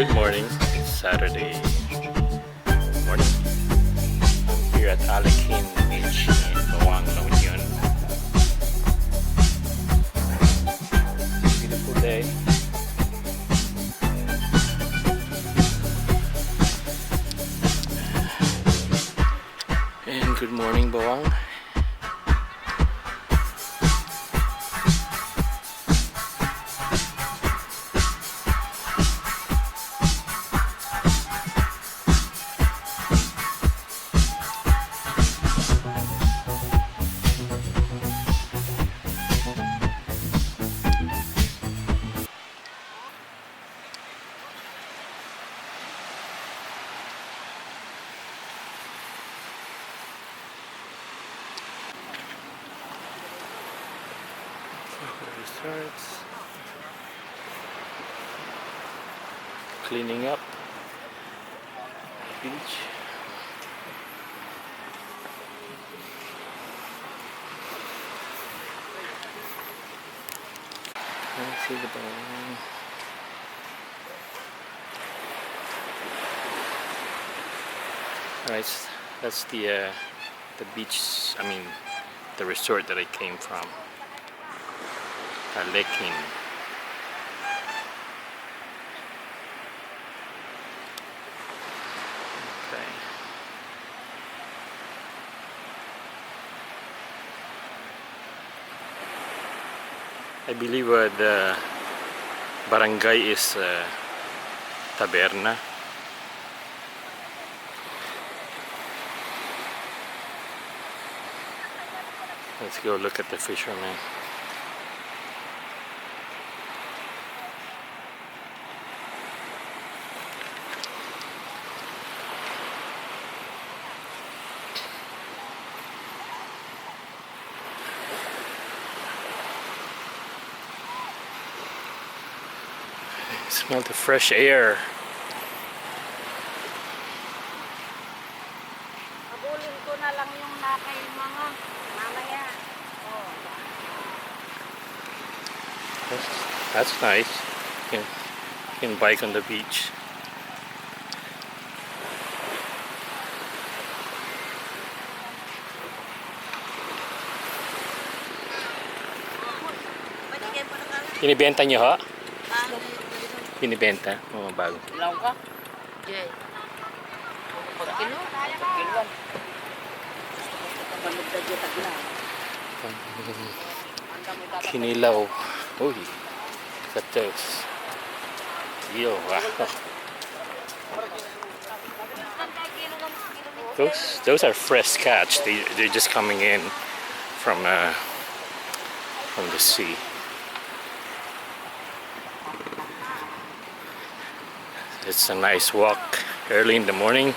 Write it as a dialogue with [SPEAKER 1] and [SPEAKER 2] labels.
[SPEAKER 1] Good morning. It's Saturday morning here at Alekin Beach in Bauang, La Union. Beautiful day. And good morning, Bauang. Starts cleaning up the beach. Let's see the Bauang. Alright, that's the beach. I mean, the resort that I came from. Alekin. Okay. I believe the barangay is Taberna. Let's go look at the fishermen. Smell the fresh air.
[SPEAKER 2] Abulin ko na lang yung nakay mga mamaya. Oh.
[SPEAKER 1] That's nice. You can bike on the beach. Binibenta niyo ho? Binibenta? Mga bago.
[SPEAKER 2] Ilaw ka? Jay. Pag kilo? Kiluan.
[SPEAKER 1] Kinilaw. Uy. Look at those. Yo, wow. Those are fresh catch. They're just coming in from the sea. It's a nice walk early in the morning.